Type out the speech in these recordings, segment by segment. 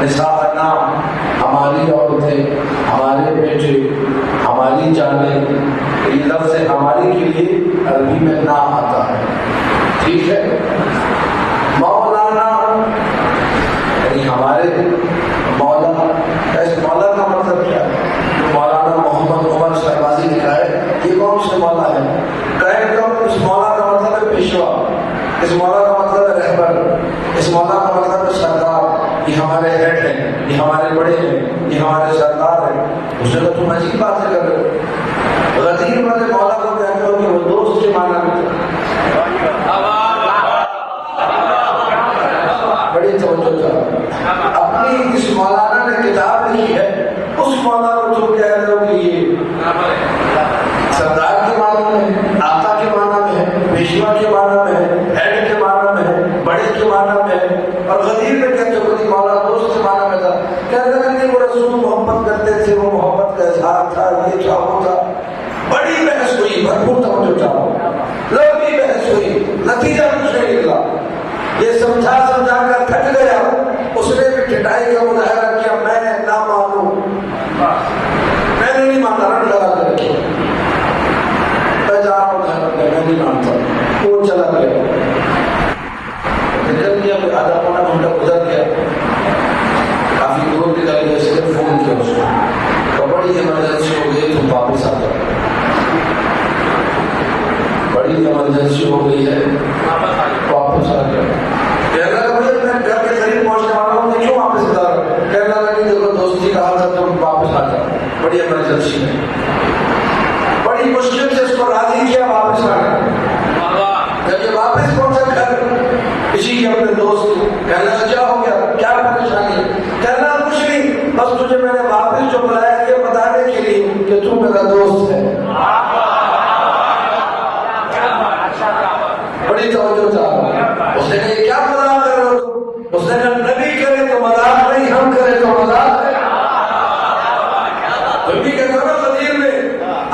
نساء عربی میں نام آتا ہے. ٹھیک ہے. مولانا یعنی ہمارے مولا. ایسے مولا کا مطلب کیا ہے؟ مولانا محمد عمر شہبازی لکھا ہے یہ کون سے مولا ہے؟ کہیں کم اس مولا کا مطلب ہے پیشوا, اس مولا کا مطلب ہے رہبر, اس مولا کا مطلب ہے سردار. یہ ہمارے ہیڈ ہیں, یہ ہمارے بڑے ہیں, یہ ہمارے سردار ہیں. اس نے تو تم عجیب باتیں کر رہے ہو. غدیر والے مولا کو کہتے ہو کہ وہ دوست کے معنی میں تھے. بڑی توجہ چاہو. اپنی اس مولانا نے کتاب لکھی ہے, اس مولا کو تم کہہ رہے ہو کہ یہ سردار کے معنی میں ہے, آقا کے معنی میں ہے, پیشوا کے معنی میں ہے, ہیڈ کے معنی میں ہے, بڑے کے معنی میں ہے. اور غدیر میں کہتے ہو کہ مولا دوست کے معنی میں تھا. کہتے ہیں کہ وہ رسول محبت کرتے تھے, وہ محبت کا اظہار تھا, یہ تھا وہ تھا. بڑی بحث ہوئی, بھرپور توجہ چاہو, لمبی بحث ہوئی, نتیجہ کچھ نہیں نکلا. یہ سمجھا کر تھک گیا. اس نے بھی ٹٹائی کا مظاہرہ کیا, میں نہ مانوں, میں نے نہیں مانتا. رٹ لگا کر رکھے, میں جا رہا ہوں گھر میں, میں نہیں مانتا. وہ چلا گیا, نکل گیا. کوئی آدھا پونا گھنٹہ گزر گیا, کافی دور نکل گیا. اس نے فون کیا اس کو, بڑی ایمرجنسی ہو گئی, تم واپس آ جاؤ. بڑی ایمرجنسی ہو گئی ہے, واپس آ جاؤ. کہنے لگا مجھے میں گھر کے قریب پہنچنے والا ہوں, کیوں واپس جا رہا ہوں؟ کہنے لگا کہ دیکھو دوستی کا حال تھا, تم واپس آ جاؤ. بڑی ایمرجنسی ہے, بڑی مشکل سے اس کو راضی کیا, واپس آ گیا. جب یہ واپس پہنچا گھر اسی کے اپنے دوست, کہنے لگا کیا ہو گیا, کیا پریشانی ہے؟ کہنے لگا کچھ نہیں, بس تجھے میں نے واپس جو بلایا یہ بتانے کے لیے کہ تو میرا دوست ہے. بڑی توجہ چاہو. اس نے کہا کیا مذاق کر رہے ہو؟ اس نے کہا نبی کرے تو مذاق نہیں, ہم کرے تو مذاق ہے. تم بھی کہتے ہو نا قدیر میں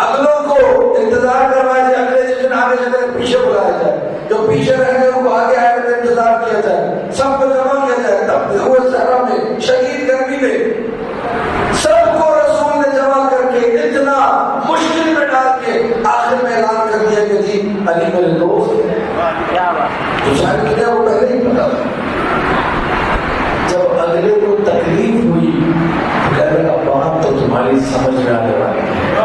اگلوں کو انتظار کروایا جائے, اگلے جشن آگے چلے پیچھے بلایا جائے, جو پیچھے رہ گئے ان کو آگے آئے میں انتظار کیا جائے, سب کو جمع کیا جائے. تب ہوئے صحرا میں, شدید گرمی میں, سب کو رسول نے جمع کر کے اتنا مشکل میں ڈال کے آخر میں اعلان کر دیا کہ جی علی میرے دوست. تو شاید کیا وہ پہلے ہی پتا تھا. جب اگلے کو تکلیف ہوئی تو کہنے لگا بات تو تمہاری سمجھ میں آنے والی ہے.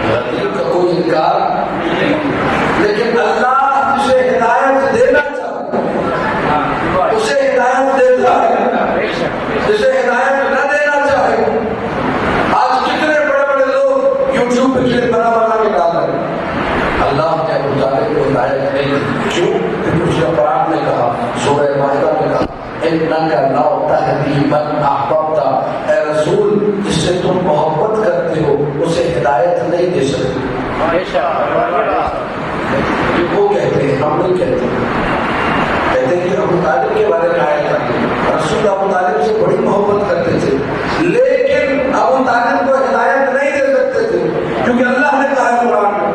غریب کا کوئی انکار, لیکن اللہ جسے ہدایت دینا چاہے اسے ہدایت دیتا ہے, جسے ہدایت نہ دینا چاہے. آج کتنے بڑے بڑے لوگ یوٹیوب پہ کلپ بنا کے ڈال رہے ہیں. اللہ نے ابو طالب کو ہدایت نہیں دی. کیوں؟ کیونکہ اس نے قرآن میں کہا, سورہ مائدہ میں کہا, اِنَّكَ لَا تَهْدِي مَنْ أَحْبَبْتَ, اے رسول جس سے تم محبت کرتے ہو اسے ہدایت نہیں دے سکتے. وہ کہتے ہیں, ہم نہیں کہتے. کہتے ہیں کہ ابو طالب کے بارے میں آیت کرتے ہیں, رسول ابو طالب سے بڑی محبت کرتے تھے, لیکن ابو طالب کو ہدایت نہیں دے سکتے تھے کیونکہ اللہ نے کہا قرآن میں.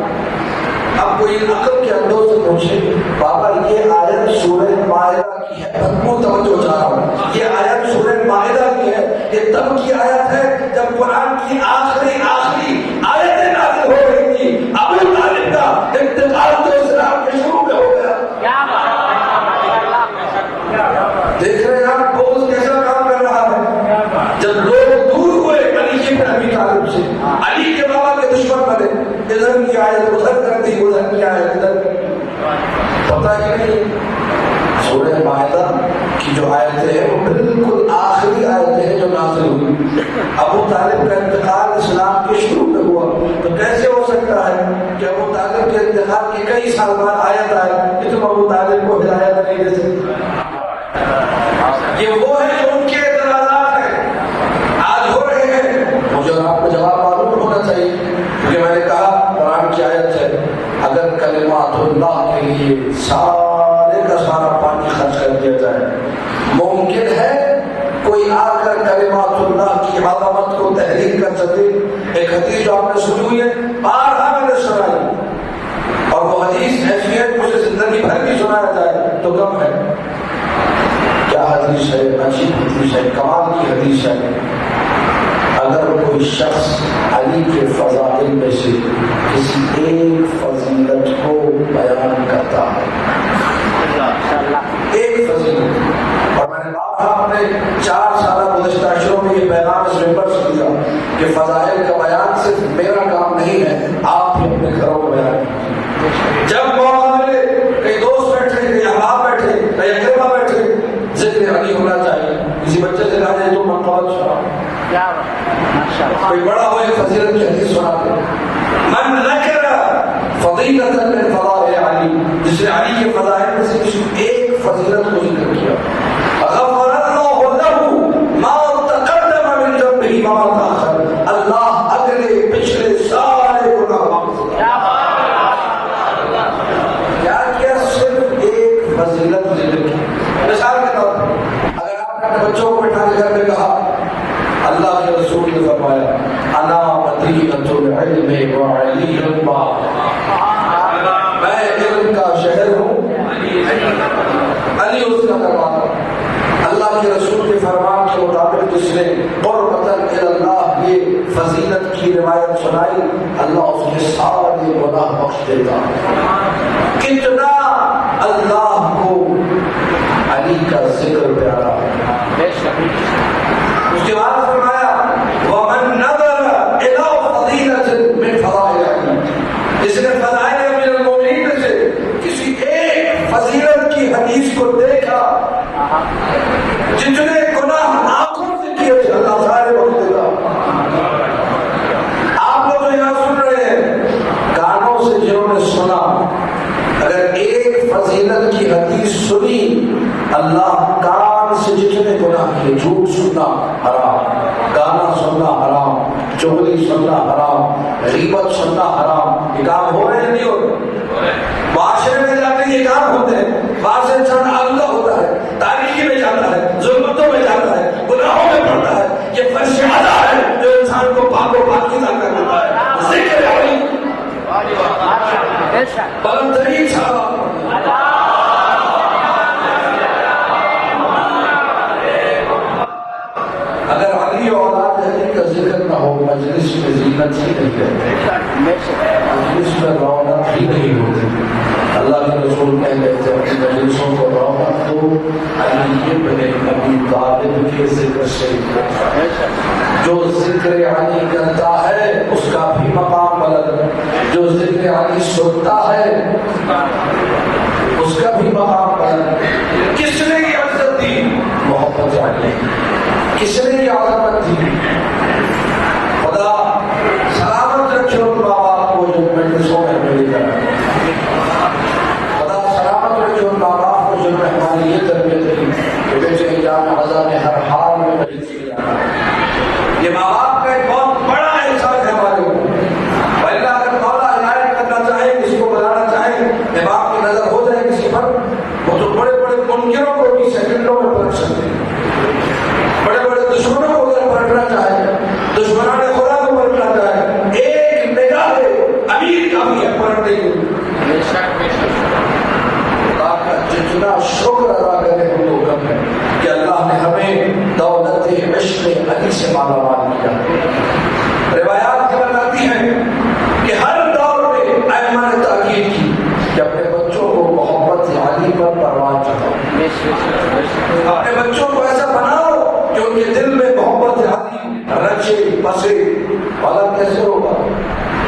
اب کوئی عقل کے اندر سے پوچھے, بابا یہ آیت سورہ مائدہ کی ہے, بھرپور توجہ چاہ رہا ہوں, یہ آیت سورہ مائدہ کی ہے, یہ تب کی آیت ہے جب قرآن کی آخری آیت نازل ہو رہی تھی. ابو طالب کا انتقال تو اسلام کے شروع میں ہو گیا. دیکھ رہے ہیں آپ بوز کیسا کام کر رہا ہے. جب لوگ دور ہوئے علی کے ابی طالب سے, علی کے بابا کے دشمن بنے, ادھر کی آیت ادھر کر دی, ادھر کی آیت ادھر کر دی. پتہ ہی نہیں. سورہ مائدہ کی جو آیتیں ہیں وہ بالکل آخری آیتیں ہیں جو نازل ہوئی. ابو طالب کا انتقال اسلام کے شروع میں ہوا, تو کیسے ہو سکتا ہے کہ ابو طالب کے انتقال کے کئی سال بعد آیت آئے کہ تم ابو طالب کو ہدایت نہیں دے سکتے؟ یہ وہ ہے جو ان کے اعتراضات ہیں, آج ہو رہے ہیں. مجھے اور آپ کو جواب معلوم ہونا چاہیے, کیونکہ میں نے کہا قرآن کی آیت ہے, اگر کلمات اللہ کے لیے سارے کا سارا پانی خرچ کر دیا جائے, ممکن ہے کوئی آ کر کلمات اللہ کی عظمت کو تحریر کر سکے؟ ایک حدیث جو آپ نے سنی ہوئی ہے, بارہا میں نے سنائی, اور وہ حدیث ایسی ہے مجھے زندگی بھر بھی سنایا جائے تو کم ہے. کیا حدیث ہے, عجیب حدیث ہے, کمال کی حدیث ہے. اگر کوئی شخص علی کے فضائل میں سے کسی ایک فضیلت کو بیان کرتا ہے، ایک فضیلت، اور میں نے اپنے 4 سالہ گزشتہ اشروں میں یہ پیغام اس ممبر سے دیا کہ فضائل کا بیان صرف میرا کام نہیں ہے، آپ بھی اپنے گھروں میں بیان کیجیے۔ جب موقع ملے، کئی دوست بیٹھے، کئی احباب بیٹھے، کئی اقربا بیٹھے، ذکر علی ہونا چاہیے۔ کسی بچے سے کہا جائے تو منقبت سنا، کوئی بڑا ہو ایک فضیلت کی حدیث سنا دے، من ذکر فضیلۃ من فضائل علی، جس نے علی کے فضائل میں سے کسی ایک فضیلت کو ذکر کیا، غفر اللہ لہ ما تقدم من ذنبہ وما تأخر، اللہ اگلے پچھلے سارے گناہ معاف کرتا ہے۔ کیا صرف ایک فضیلت ذکر کی؟ مثال کے طور پر اگر آپ نے اپنے بچوں کو بٹھا کے گھر میں کہا، اللہ کے رسول نے فرمایا انا مدینۃ العلم وعلی الباب، میں علم کا شہر ہوں، علی اس کا دروازہ۔ اللہ کے رسول کے فرمان کے مطابق جس نے قربتاً الی اللہ یہ فضیلت کی روایت سنائی، اللہ اس کے سارے گناہ بخش دیتا۔ کتنا اللہ کو علی کا ذکر پیارا ہے۔ اس کے بعد فرمایا وَمَن نَظَرَ إِلَىٰ فَضِيلَةٍ مِّن فَضَائِلِ عَلِي، جس نے فضائل امیر المومنین میں سے کسی ایک فضیلت کی حدیث کو دیکھا، جتنے گناہ آنکھوں سے کیے تھے اللہ سارے بخش دیتا۔ آپ لوگ یہاں سن رہے ہیں، کانوں سے جنہوں نے سنا، اگر ایک فضیلت کی حدیث سنی، اللہ کان سے جتنے گناہ کیے، جھوٹ سننا حرام، گانا سننا حرام، چغلی سننا حرام، غیبت سننا حرام، یہ کام ہو رہے ہیں نہیں ہو رہے؟ معاشرے میں جاتے یہ کام ہوتے ہیں، وہاں سے انسان آلودہ ہوتا ہے، تاریخی میں جاتا ہے، ظلمتوں میں جاتا ہے، گناہوں میں پڑتا ہے۔ یہ فرش اعلیٰ ہے جو انسان کو پاک و پاکیزہ کر دیتا ہے۔ ذکر علی بلند ترین صحابہ، اگر علی اولاد علی کا ذکر نہ ہو، مجلس میں زینت ہی نہیں رہتی، مجلس میں رونق ہی نہیں ہوتی۔ اللہ کے رسول کہہ رہے تھے اپنی مجلسوں کو رونق دو علی ابن ابی طالب کے ذکر سے۔ جو ذکر علی کرتا ہے اس کا بھی مقام بلند، جو ذکر علی سنتا ہے اس کا بھی مقام بلند۔ کس نے یہ عزت دی؟ محبت علی۔ کس نے یہ عظمت دی؟ خدا سلامت رکھے ان ماں باپ کو جو مجلسوں میں ملے گا، خدا سلامت رکھے ان ماں باپ کو جنہوں نے ہماری یہ تربیت دی کہ بیٹے جان غزہ میں ہر حال میں مجلس میں جانا ہے۔ یہ ماں باپ کا ایک بہت بڑا احسان ہے ہمارے اوپر، ورنہ اگر مولا عنایت کرنا چاہے، کسی کو بلانا چاہے، دماغ کی نظر ہو جائے کسی پر، وہ تو بڑے بڑے منکروں کو بھی سیکنڈوں میں پلٹ سکتے ہیں، بڑے بڑے دشمنوں کو اگر پلٹنا چاہے، دشمنان خدا کو پلٹنا چاہے، ایک نگاہ امیر کا بھی ہے پلٹنے کی۔ خدا کا جتنا شکر ادا کرے ہم لوگ کم ہے کہ اللہ نے ہمیں دولت عشق علی سے مالا مال کیا۔ روایات یہ بتاتی ہیں کہ ہر دور میں ائمہ نے تاکید کی کہ اپنے بچوں کو محبت علی پر پروان چڑھاؤ، اپنے بچوں کو ایسا بناؤ کہ ان کے دل میں محبت علی رچے بسے۔ والا کیسے ہوگا؟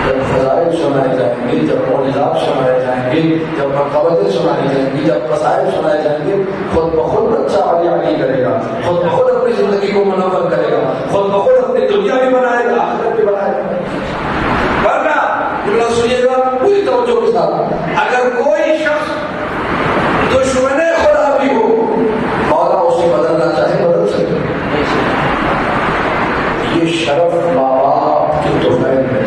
جب فضائل سنائے جائیں گے، جب معجزات سنائے جائیں گے، جب مرتبتیں سنائی جائیں گی، جب مسائل سنائے جائیں گے، خود بخود بچہ علی علی کرے گا، خود بخود اپنی زندگی کو منور کرے گا، خود بخود اپنی دنیا بھی بنائے گا، آخرت بھی بنائے گا۔ ورنہ جملہ سنیے گا پوری توجہ کے ساتھ، اگر کوئی شخص دشمن خدا بھی ہو، مولا اسے بدلنا چاہے بدل سکے۔ یہ شرف ماں باپ کی توفیق میں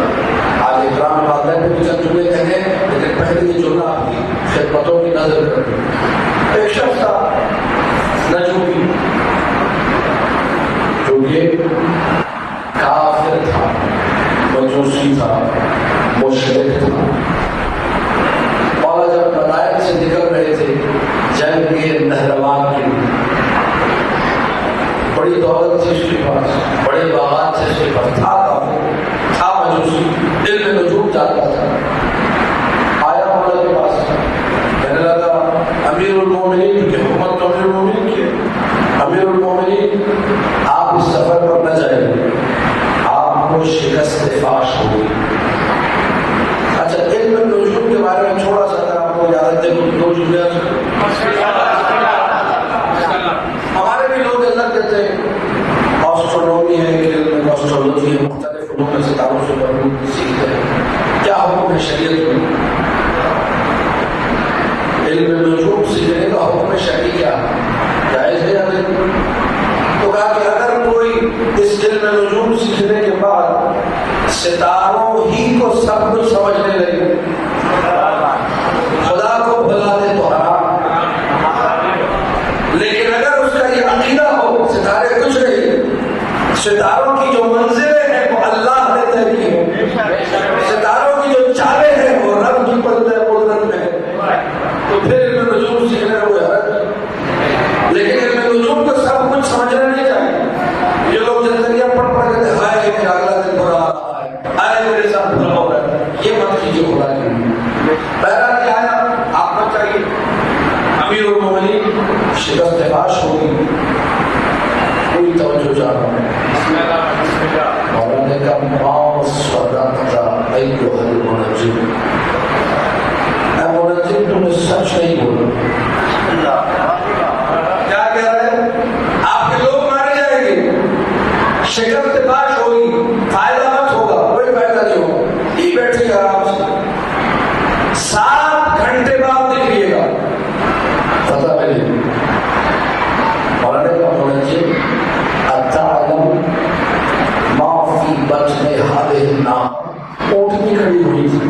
آج اکرام والدین میں بھی چند جملے کہنے، لیکن پہلے یہ جملہ آپ کی خدمتوں کی نظر کریں۔ ایک شخص تھا نجومی، جو یہ کافر تھا، مجوسی تھا، مشرک تھا۔ مولا جب مدائن سے نکل رہے تھے جنگ نہروان کے لیے، بڑی دولت تھی اس کے پاس، بڑے باغات تھے اس کے پاس، تھا حکم ہے شریعت میں؟ علم نجوم سیکھنے کا حکم شرعی کیا جائز ہے یا نہیں؟ تو کہا کہ اگر کوئی اس علم نجوم سیکھنے کے بعد ستاروں ہی کو سب کچھ سمجھنے لگے، خدا کو بھلا دے تو حرام، لیکن اگر اس کا یہ عقیدہ ہو ستارے کچھ نہیں، ستاروں کی جو منزلیں ہیں وہ اللہ نے طے کی ہے، ستاروں کی جو چالیں ہیں وہ رب کی قدرت میں ہے، تو پھر علم نجوم سیکھنے ہوئے حرج۔ لیکن علم نجوم کو سب کچھ سمجھنا نہیں چاہیے۔ یہ لوگ زندگیاں پڑھ کہتے ہیں ہائے میرا اگلا دن برا آ رہا ہے، آئے میرے ساتھ برا ہو رہا ہے، یہ مت کیجیے خدا کے لیے۔ بہرحال کیا ہے آپ کو چاہیے امیر المومنین شکست فاش ہوگی، پوری توجہ چاہتا ہوں۔ مولانا کا ما صدقت ایھا المنجم، اے منجم تم نے سچ نہیں بولا۔ کیا کہہ رہے ہیں؟ آپ کے لوگ مارے جائیں گے، شکست فاش ہوگی، فائدہ مت ہوگا، کوئی فائدہ نہیں ہوگا، یہ بیٹھے آرام سے 7 گھنٹے بعد نکلیے گا، پتہ ملے۔ مولانا کا منجم اتعلم ما فی بطن هذه النار، اونٹنی کھڑی ہوئی تھی،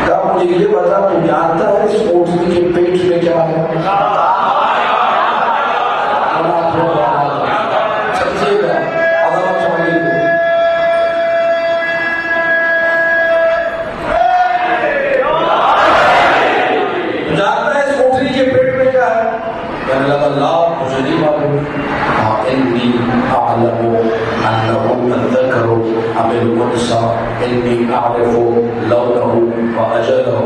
کہا مجھے یہ بتا تو جانتا ہے اس اونٹنی کے پیٹ میں کیا ہے؟ سمجھیے گا عظمت سمجھیے گا۔ جانتا ہے اس اونٹنی کے پیٹ میں کیا ہے؟ کہنے لگا لا مجھے نہیں معلوم۔ انی اعلم انه الذکر ام الانثى انی اعرف لونه واجله،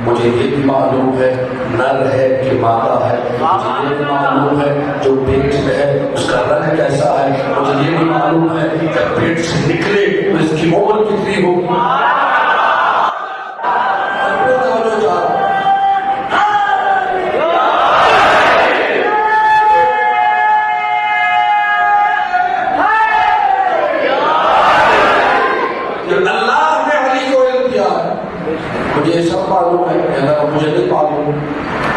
مجھے یہ بھی معلوم ہے نر ہے کہ مادہ ہے، مجھے یہ بھی معلوم ہے جو پیٹ میں ہے اس کا رنگ کیسا ہے، مجھے یہ بھی معلوم ہے جب پیٹ سے نکلے تو اس کی عمر کتنی ہوگی۔ مجھے سب معلوم ہے، مجھے نہیں معلوم۔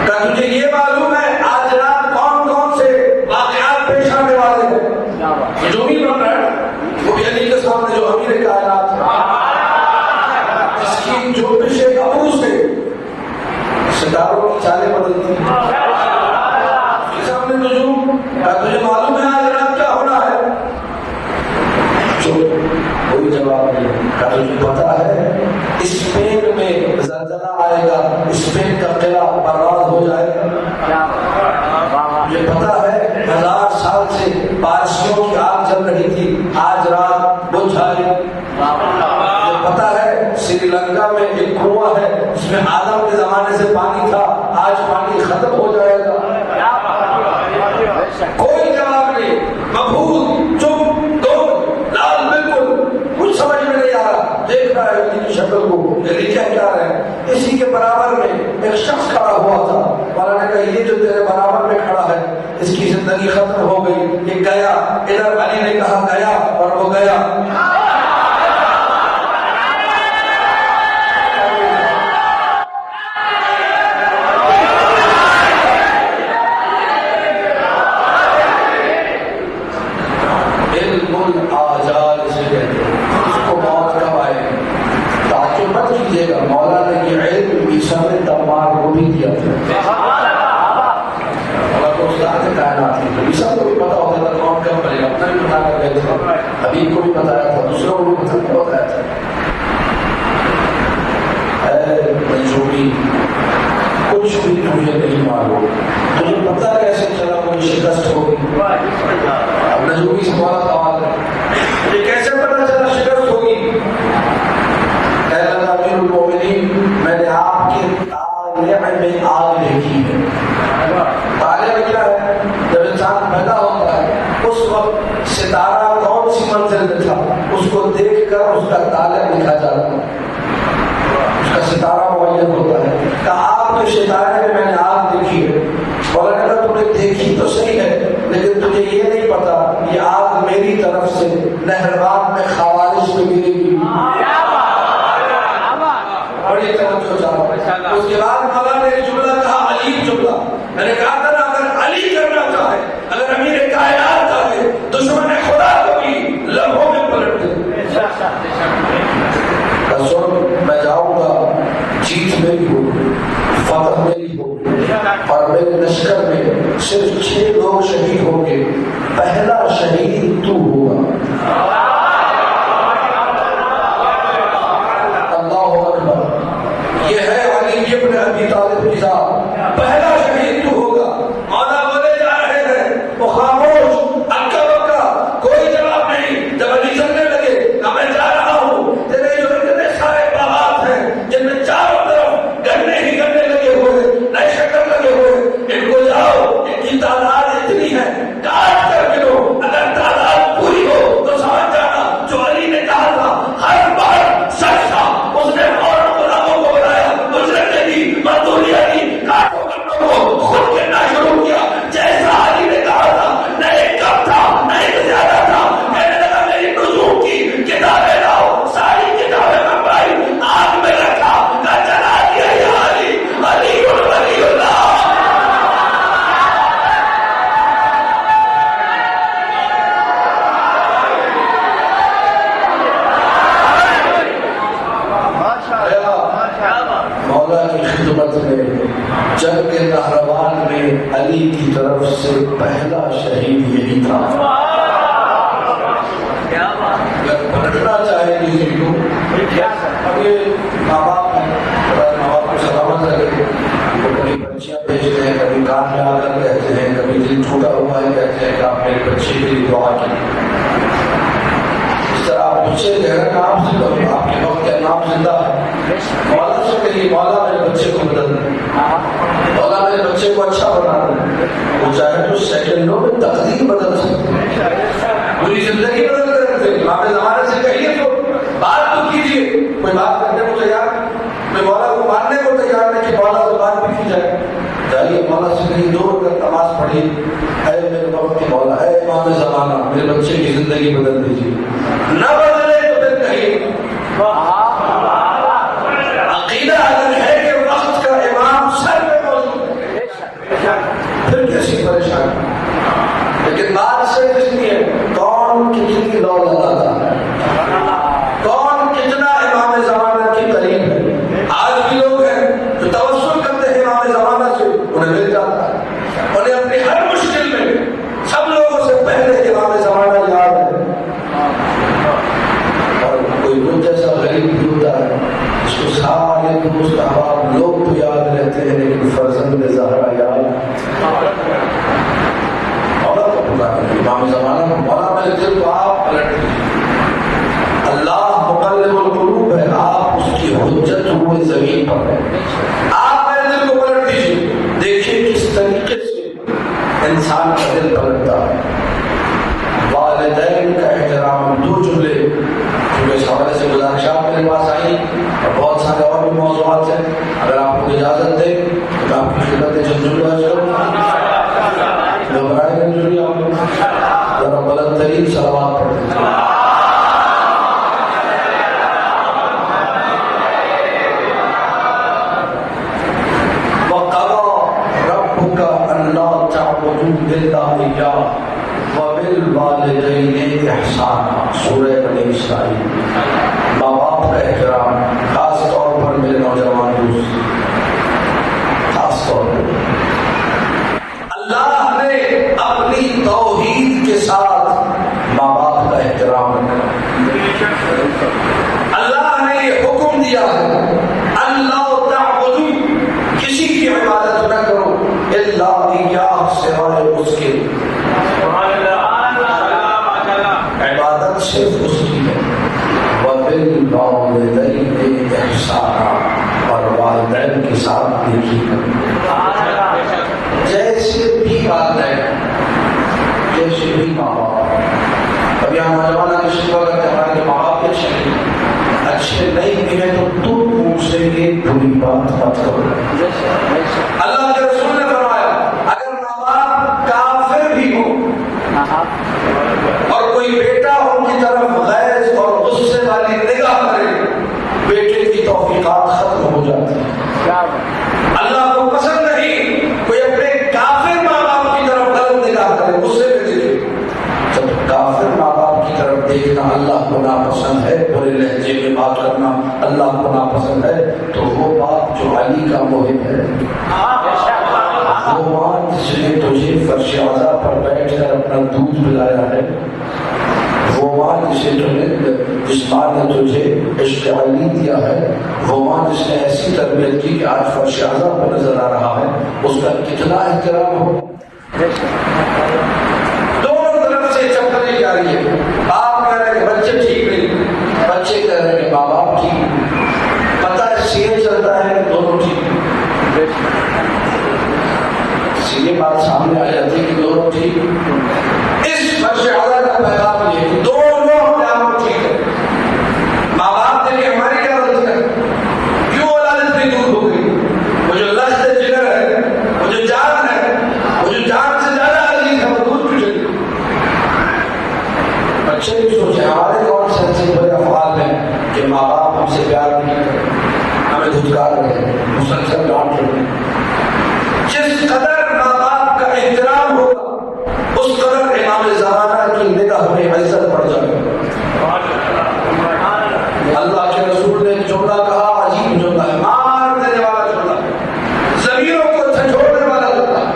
کیا تجھے یہ معلوم ہے آج رات کون کون سے واقعات پیش آنے والے ہیں؟ جو بھی بن رہا ہے وہ بھی علی کے سامنے جو امیر کائنات ہے، اس کی جو پیش ابو سے ستاروں کی چالیں بدلتی ہیں، اس کے سامنے نجوم۔ کیا تجھے معلوم ہے آج رات کیا ہونا ہے؟ کوئی جواب نہیں۔ کیا تجھے پتا ہے اسپین میں زلزلہ آئے گا، اسپین کا قلعہ برباد ہو جائے گا؟ مجھے پتا ہے 1000 سال سے پارسیوں کی آگ جل رہی تھی، آج رات بجھ جائے۔ مجھے پتا ہے سری لنکا میں ایک کنواں ہے جس میں آدم کے زمانے سے پانی تھا، آج پانی ختم ہو جائے گا۔ کوئی جواب نہیں، مبہوت، چپ، دو، لال، بالکل کچھ سمجھ میں نہیں آ رہا۔ دیکھ رہا ہے علی کی شکل کو، علی کیا کہہ رہے ہیں؟ اسی کے برابر میں ایک شخص کھڑا ہوا تھا، مولانا نے کہا یہ جو تیرے برابر میں کھڑا ہے اس کی زندگی ختم ہو گئی، یہ گیا۔ ادھر علی نے کہا گیا اور وہ گیا۔ مولانا کی علم عیسیٰ نے تمام کو بھی دیا تھا، کو استاد کائنات تھی، عیسیٰ کو بھی پتا ہوتا تھا کون کیا بنے گا، اپنا بھی بتا کر گئے تھے، حبیب کو بھی بتایا تھا، دوسروں کو بھی بتایا تھا۔ اے منصوبی کچھ بھی تجھے نہیں معلوم، تجھے پتا کیسے چلا کوئی شکست ہوگی؟ اب نجومی سے بڑا سوال ہے، مجھے کیسے پتا چلا شکست ہوگی؟ امیر المومنین میں نے آپ کے طالع میں آگ دیکھی ہے۔ طالع کیا ہے؟ جب انسان پیدا ہوتا ہے اس وقت ستارہ کون سی منزل میں تھا اس کو دیکھ کر اس کا طالع لکھا جاتا ہے، اس کا ستارہ معین ہوتا ہے۔ کہا آپ کے ستارے میں نے آگ دیکھی ہے۔ مولانا تم نے دیکھی تو صحیح ہے لیکن تجھے یہ نہیں پتا یہ آگ میری طرف سے نہروان میں خوارش میں گرے گی۔ بڑی توجہ چاہوں. اس کے بعد مولانا نے ایک جملہ کہا، علی جملہ. میں نے کہا تھا نا اگر علی کرنا چاہے، اگر امیر کائنات چاہے، دشمن خدا کو بھی لمحوں میں پلٹ دے. کسور میں جاؤں گا، جیت میری ہوگی، فتح میری ہوگی، اور میرے لشکر میں صرف 6 لوگ شہید ہوں گے. پہلا شہید تو ہوگا. اللہ اکبر. یہ ہے علی ابن ابی طالب کی ذات. پہلا شہید تو ہوگا. مولا بولے جا رہے ہیں، وہ خاموش، اکا بکا، کوئی جواب نہیں. جب علی چلنے لگے کہ میں جا رہا ہوں، تیرے جو اتنے سارے باغات ہیں جن میں چاروں طرف گنے ہی گنے لگے ہوئے، نئے شکر لگے ہوئے، ان کو جاؤ، ان کی تعداد اتنی ہے، کاٹ کر گنو. اگر تعداد پوری ہو تو سمجھ جانا جو علی نے کہا تھا ہر بار سچ تھا. اس نے فوراً غلاموں کو بلایا، اجرت دی، مزدوریاں دی، کاٹو گنوں کو خود کرنا شروع کیا. جیسا علی نے کہا تھا، نہ ایک کم تھا نہ ایک زیادہ تھا. کہنے لگا میری نجوم کی کتابیں لاؤ. ساری کتابیں منگوائی، آگ میں رکھا، کہا جلا دیا یا علی، علی ولی اللہ. مولا کی خدمت میں جنگ کے نہروان میں علی کی طرف سے پہلا شہید یہی تھا. اگر پلٹنا چاہے کسی کو، اب یہ ماں باپ ہیں، ماں باپ کو سلامت رکھے. وہ کبھی بچیاں بھیجتے ہیں، کبھی کان میں آ کر کہتے ہیں، کبھی دل ٹوٹا ہوا ہے کہتے ہیں کہ آپ میرے بچے کے لیے دعا کی. اس طرح آپ مجھ سے گہرا نام سے کرو، آپ کے وقت کا نام زندہ ہے. مولا سے کہیے، مولا میرے بچے کو بدل دیں، مولا میرے بچے کو اچھا بنا دیں. وہ چاہے تو سیکنڈوں میں تقدیر بدل سکتے، پوری زندگی بدل کر رکھتے. آپ زمانے سے کہیے تو بات تو کیجیے. کوئی بات کرنے کو تیار، کوئی مولا کو ماننے کو تیار نہیں کہ مولا سے بات بھی کی جائے. جائیے مولا سے کہیں دور کر نماز پڑھیے، اے میرے وقت کے مولا، اے امام زمانہ، میرے بچے کی زندگی بدل دیجیے. نہ بدلے تو پھر کہیے. عقیدہ اگر ہے کہ وقت کا امام سر پہ موجود ہے، پھر کیسی پریشانی. لیکن بات صرف اس لیے کون کتنی لو لگاتا ہے، کون کتنا امام زمانہ کے قریب ہے. آج بھی لوگ ہیں جو توسل کرتے ہیں امام زمانہ سے، انہیں مل جاتا ہے. انہیں اپنی ہر مشکل میں سب لوگوں سے پہلے امام زمانہ یاد ہے. اور کوئی مجھ جیسا غریب بھی ہوتا ہے اس کو سارے دوست احباب لوگ تو یاد رہتے ہیں، لیکن فرزند زہرا یاد. مولا کو پکارے، امام زمانہ کو، مولا میرے دل کو آپ پلٹ دیجیے. اللہ مقلب القلوب ہے، آپ اس کی حجت ہوئے زمین پر ہے. آپ میرے دل کو پلٹ دیجیے. دیکھیے کس طریقے سے انسان کا دل پلٹتا ہے. والدین کا احترام، 2 جملے کیونکہ اس حوالے سے گزارشات میرے پاس آئی اور بہت سارے اور بھی موضوعات ہیں. اگر آپ کو اجازت دیں تو میں آپ کی خدمت ذرا بلند ترین صلوات پڑھتے ہیں. وبالوالدین احسانا، سورہ بنی اسرائیل. ماں باپ کا احترام، خاص طور پر میرے نوجوان دوست، خاص طور پر اللہ نے اپنی توحید کے ساتھ ماں باپ کا احترام رکھا. اللہ نے یہ حکم دیا ہے اللہ تعبدوا، کسی کی عبادت نہ کرو الا ایاہ، سوائے اس کے. عبادت صرف اس کی ہے. وبالوالدین احسانا، اور والدین کے ساتھ نیکی کرو. جیسے بھی والدین، جیسے بھی ماں باپ. اب یہاں نوجوان شکوا کرتے ہیں ہمارے ماں باپ کے اچھے نہیں ملے تو تم منہ سے ایک بری بات مت کرو. اللہ کے رسول نے فرمایا اگر ماں باپ کافر بھی ہو اور کوئی بیٹا ان کی طرف غیظ اور غصے والی نگاہ کرے، بیٹے کی توفیقات ختم ہو جائے. جاتی ہے. اللہ کو پسند نہیں کوئی اپنے کافر ماں باپ کی طرف غلط نگاہ کرے. غصے میں دیکھے جب کافر ماں باپ کی طرف دیکھنا اللہ کو ناپسند ہے, برے لہجے میں بات کرنا اللہ کو ناپسند ہے, تو وہ بات جو علی کا محب ہے, وہ ماں جس نے تجھے فرش اعلیٰ پر بیٹھ کر اپنا دودھ پلایا ہے, وہ ماں جس ماں نے تجھے عشق علی دیا ہے, وہ ماں جس نے ایسی تربیت کی کہ آج فرش اعلیٰ پر نظر آ رہا ہے, اس کا کتنا احترام ہو. دونوں طرف سے چپلیں جا رہی ہے. باپ کہہ رہے کہ بچے ٹھیک نہیں, بچے کہہ رہے کہ ماں باپ ٹھیک. پتہ ہے سی اے چلتا ہے دونوں ٹھیک, یہ بات سامنے آ جاتی ہے کہ دونوں ٹھیک. اس فرش اعلیٰ کا پیغام یہ ہے دونوں اپنے آپ کو ٹھیک ہے. ماں باپ نے کہ ہماری کیا غلطی ہے, کیوں اولاد اتنی دور ہو گئی. وہ جو لشت جگر ہے, وہ جو جان ہے, وہ جو جان سے زیادہ عزیز ہے, وہ دور کیوں چلی. بچے بھی سوچے ہمارے کون سے ایسے بڑے افعال ہیں کہ ماں باپ ہم سے پیار نہیں کرتے, ہمیں دھتکار رہے ہیں, مسلسل ڈانٹ رہے ہیں. جس قدر ماں باپ کا احترام ہوگا اس قدر امام زمانہ کی نگاہ میں عزت بڑھ جائے گی. اللہ کے رسول نے جملہ کہا, عجیب جملہ ہے, مار دینے والا جملہ ہے, زمینوں کو جھنجھوڑنے والا جملہ ہے.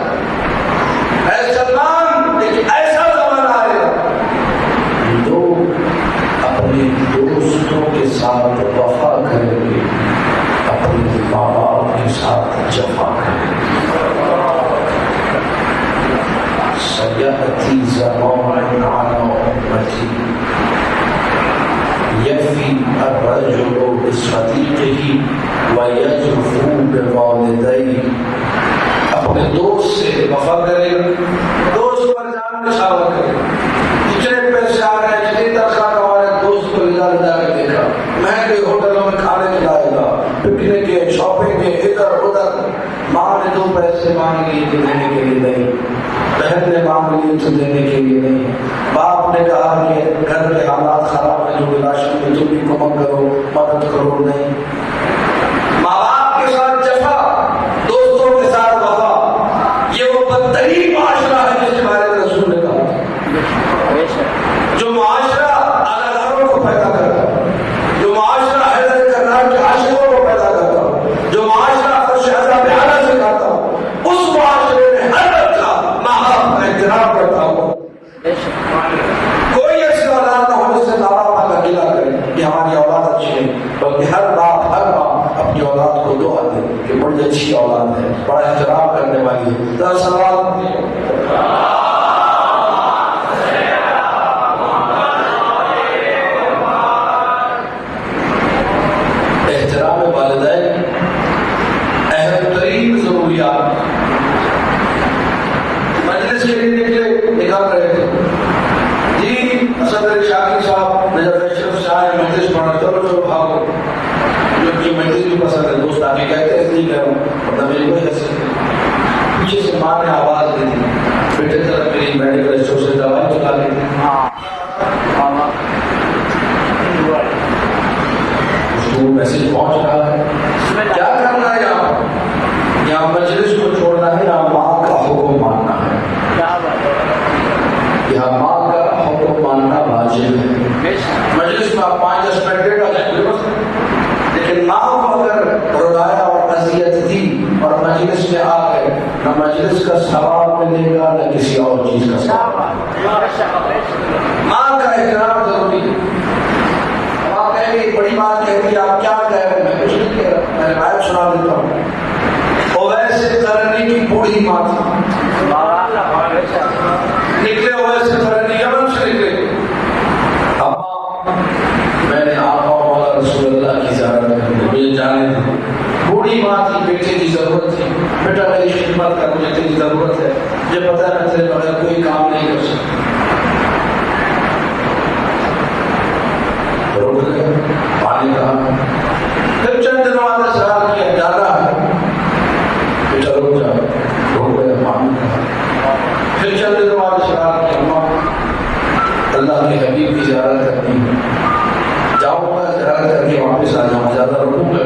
اے سلمان, ایک ایسا زمانہ آئے گا لوگ اپنے دوستوں کے ساتھ وفا کریں گے, اپنے ماں باپ کے ساتھ جفا کریں گے. سيأتي زمان على أمتي يفي الرجل بصديقه ويجفو بوالديه. اپنے دوست سے وفا کرے, دوست پر جان نشاور کرے. جتنے پیسے آ رہے ہیں, جتنی تنخواہ کما رہے ہیں, دوست کو لے جا کے دیکھا, مہنگے ہوٹلوں میں کھانے کھلائے گا, پکنک کے, شاپنگ کے, ادھر ادھر. ماں نے 2 پیسے مانگ لیے تو دینے کے لیے نہیں, بہن نے مانگ لی تو دینے کے لیے نہیں, باپ نے کہا کہ گھر کے حالات خراب ہیں, جو راشن میں تم بھی کمک کرو, مدد کرو, نہیں. ماں باپ کے ساتھ جفا, دوستوں کے ساتھ وفا, یہ وہ بدترین معاشرہ ہے جس کے بارے میں رسول نے کہا. جو معاشرہ اداکاروں کو پیدا کرتا, جو معاشرہ حیدر کرار کے عاشقوں کو پیدا کرتا, جو معاشرہ فرش اعلیٰ پہ اعلیٰ سکھاتا, اس معاشرے میں ہر بچہ ماں باپ کا احترام کرتا ہو. کوئی ایسی اولاد نہ ہو جس سے ماں باپ کا گلہ کرے کہ ہماری اولاد اچھی ہے, بلکہ ہر باپ اپنی اولاد کو دعا دے کہ بڑی اچھی اولاد ہے, بڑا احترام کرنے والی ہے. ذرا سوال احترام والدین اہم ترین ضروریات. مجلس کے لیے نکلے, نکال رہے تھے جی, اسد شاکری صاحب نجف شاہ مجلس پڑھا, چلو چلو بھاگو, جو مجلس بھی پسند ہے, دوست آ کے کہتے ہیں نہیں کہہ رہا ہوں, ورنہ میری کوئی حیثیت نہیں. پیچھے سے ماں نے آواز دی تھی, بیٹے طرف میری میڈیکل اسٹور سے دوائی چلا لی تھی. اس کو میسج پہنچ رہا ہے, کیا کرنا ہے یہاں مجلس کو چھوڑنا ہے, یہاں ماں کا حکم ماننا ہے, یہاں ماں کا حکم ماننا واجب ہے. مجلس میں آپ 5-10 منٹ لیٹ آ جائیں, لیکن ماں کو اگر رلایا اور اذیت دی اور مجلس میں آ گئے, نہ مجلس کا ثواب ملے گا نہ کسی اور چیز کا ثواب. ماں کا احترام ضروری ہے. ماں کہے گی, بڑی ماں کہتی ہے آپ کیا کہہ رہے ہیں, میں کچھ نہیں کہہ رہا, میں روایت سنا دیتا ہوں. اویس قرنی کی بوڑھی ماں تھی, نکلے اویس قرنی یمن سے نکلے. میں نے آقا مولا رسول اللہ کی زیارت کرنی, مجھے جانے تھی. بوڑھی ماں تھی, بیٹے کی ضرورت تھی, بیٹا میری خدمت کر, مجھے تیری ضرورت ہے, مجھے پتا ہے میں تیرے بغیر کوئی کام نہیں کر سکتا. روک گئے, پانی کہا, پھر چند دنوں بعد سوال کیا, جانا ہے بیٹا, رک جا, روک گئے, پانی کہا. پھر چند دنوں بعد سوال کیا, ماں اللہ کے حبیب کی زیارت کرنی ہے, جاؤں گا زیارت کر کے واپس آ جاؤں, زیادہ رکوں گا.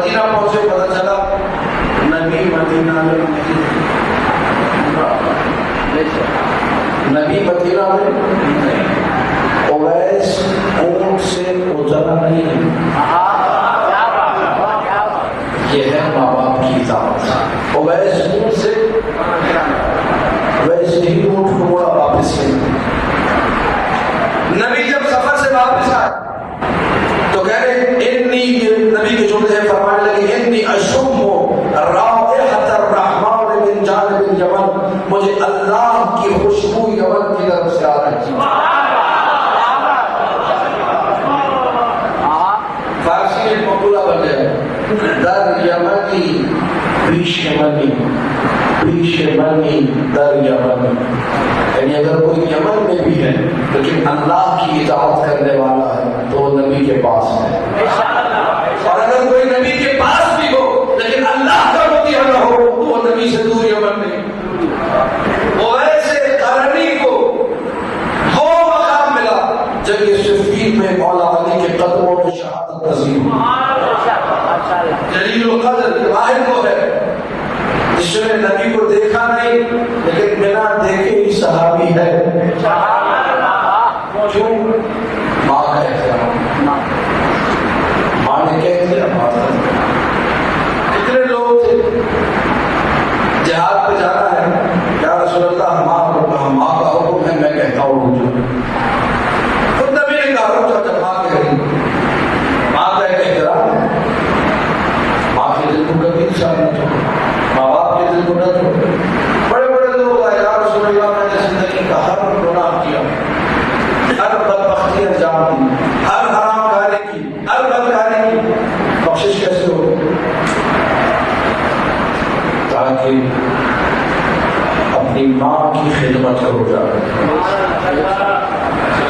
مدینہ پہنچے پتہ چلا نبی مدینہ میں نہیں، نبی مدینہ میں نہیں، اویس اونٹ سے اترا نہیں۔ یہ ہے ماں باپ کی اطاعت۔ اویس اونٹ سے ویسے ہی اونٹ کو موڑا واپس ہے۔ نبی جب سفر سے واپس آئے تو کہہ رہے انی، نبی کے جملے ہیں، فرمانے لگے انی اشم رائحۃ الرحمن من جانب الیمن، مجھے اللہ کی خوشبو یمن کی طرف سے آ رہی ہے۔ فارسی ایک مقولہ بن گیا، در یمنی بیش یمنی، بیش یمنی در یمنی، یعنی اگر کوئی یمن میں بھی ہے لیکن اللہ کی اطاعت کرنے والا ہے تو وہ نبی کے پاس ہے، اور اگر کوئی نبی کے پاس بھی ہو لیکن اللہ کا مطیع نہ ہو تو وہ نبی سے دور یمن نہیں۔ وہ ایسے قرنی کو وہ مقام ملا جب یہ صفین میں مولا علی کے قدموں میں شہادت نصیب جلیل القدر کے واحد وہ ہے جس نے نبی کو دیکھا نہیں لیکن بنا دیکھے ہی صحابی ہے۔ کیوں؟ ماں کا احترام، ماں نے کہہ دیا بات کر۔ کتنے لوگ تھے جہاد پہ جانا ہے، یا رسول اللہ ماں کا حکم ہے، میں کہتا ہوں رجوع۔ خود نبی نے کہا رجوع جب ماں کہہ رہی، ماں کا ایک احترام، ماں کے دل کو کبھی نشان نہ چھوڑو، ماں باپ کے دل کو نہ چھوڑو۔ بڑے بڑے لوگ آئے، یا رسول اللہ میں نے زندگی کا ہر گناہ کیا، ہر بدبختی انجام دی، ہر حرام کاری کی، ہر بدکاری کی، بخشش کیسے ہو؟ تاکہ اپنی ماں کی خدمت کرو جا،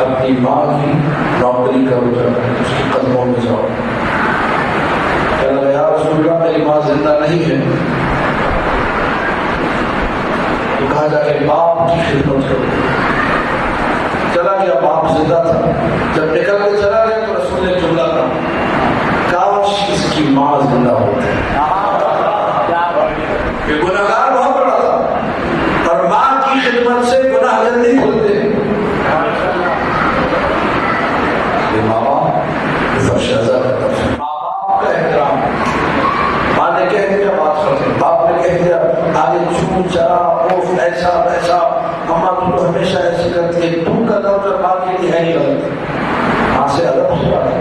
اپنی ماں کی نوکری کرو جا، اس کے قدموں میں جاؤ۔ یا رسول اللہ میری ماں زندہ نہیں ہے، تو کہا جا کہ باپ کی خدمت کرو۔ چلا گیا، باپ زندہ تھا، جب نکل کے چلا گیا تو رسول نے جملہ کہا کاش اس کی ماں زندہ ہوتی۔ یہ گناہگار بہت بڑا تھا اور ماں کی خدمت سے گناہ جلدی کھلتے ہیں۔ یہ ماں باپ فرشازہ کا کا احترام، ماں نے کہہ دیا بات کرتے، باپ نے کہہ دیا آگے چھو چرا اوف ایسا ویسا، ماما تم تو ہمیشہ ایسے کرتی ہے، تم کا لفظ ماں کے لیے ہے ہی غلط۔ ماں سے ادب سے بات کرو،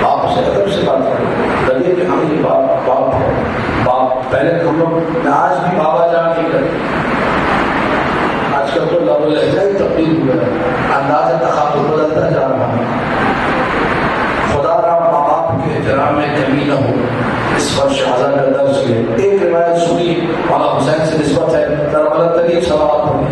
باپ سے ادب سے بات کرو، لگے کہ ہم یہ باپ ہے، باپ پہلے ہم لوگ، میں آج بھی بابا جان کی کرتے، آج کل تو لب لہجہ ہی تبدیل ہوا ہے، انداز تخاطب بدلتا جا رہا ہے۔ خدا را ماں باپ کے احترام میں کمی نہ ہو، اس پر شہزادہ کا درس ہے۔ ایک روایت سنی مولانا حسین سے نسبت ہے، کربلا ترین سوال پڑھی۔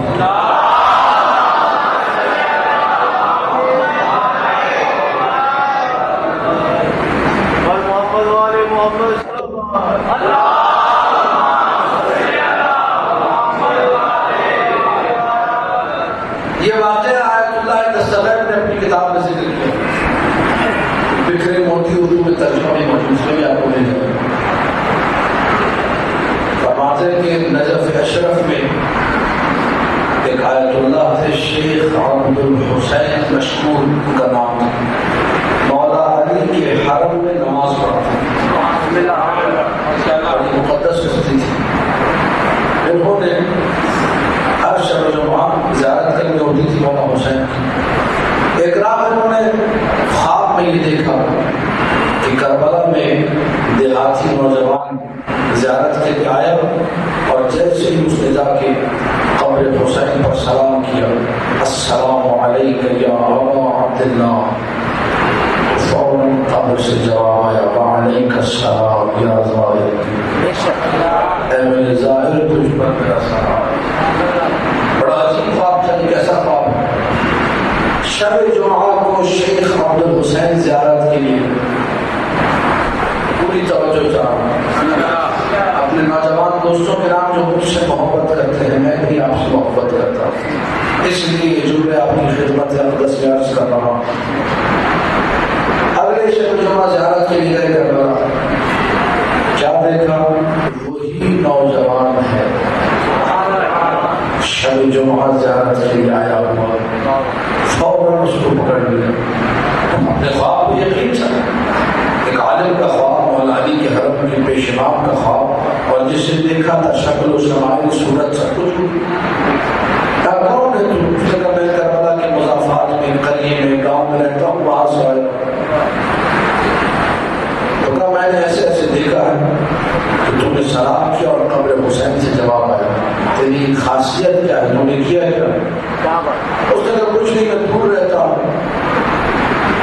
یہ واقعہ آیت اللہ دستغیر نے اپنی کتاب میں ذکر کیا، بکھرے موتی اردو میں ترجمہ موجود ہے، آپ کو مل جائے گا۔ فرماتے ہیں کہ نجف اشرف میں ایک آیت اللہ تھے، شیخ عبد الحسین مشکور ان کا نام تھا، مولا علی کے حرم میں نماز پڑھتے بڑی مقدس ہستی تھی۔ انہوں نے ہر شب و جمعہ زیارت کرنی ہوتی تھی مولا حسین کی۔ ایک رات انہوں نے خواب میں یہ دیکھا کہ کربلا میں دیہاتی نوجوان زیارت کے لیے آیا اور جیسے ہی اس نے جا کے قبر حسین پر سلام کیا، السلام علیکہ یا ابا عبداللہ، فوراً قبر سے جواب آیا وعلیکہ السلام یا زائر، اے میرے ظاہر تجھ پر میرا سلام۔ بڑا عجیب خواب تھا، یہ کیسا خواب ہے؟ شب جمعہ کو شیخ عبد الحسین زیارت کے لیے پوری توجہ چاہتا، اپنے نوجوان دوستوں کے نام جو مجھ سے محبت کرتے ہیں، میں بھی آپ سے محبت کرتا ہوں، اس لیے یہ جملے آپ کی خدمت اقدس میں عرض کر رہا ہوں۔ اگلے شب جمعہ زیارت کے لیے گئے کربلا، دیکھا وہی نوجوان ہے شب جمعہ زیارت کے لیے آیا ہوا، فوراً اس کو پکڑ لیا. اپنے خواب کو یقین تھا، ایک عالم کا خواب، مولا علی کے حرم کے پیش امام کا خواب، اور جسے دیکھا تھا شکل و شمائل صورت سب کچھ. کون ہے تو؟ اس نے کہا میں کربلا کے مضافات میں قریے میں گاؤں میں رہتا ہوں، وہاں سے آیا. تو کہا میں نے ایسے ایسے دیکھا ہے کہ تم نے سلام کیا اور قبر حسین سے جواب آیا، تیری خاصیت کیا ہے، تم نے کیا کیا؟ اس نے کہا کچھ نہیں، میں دور رہتا ہوں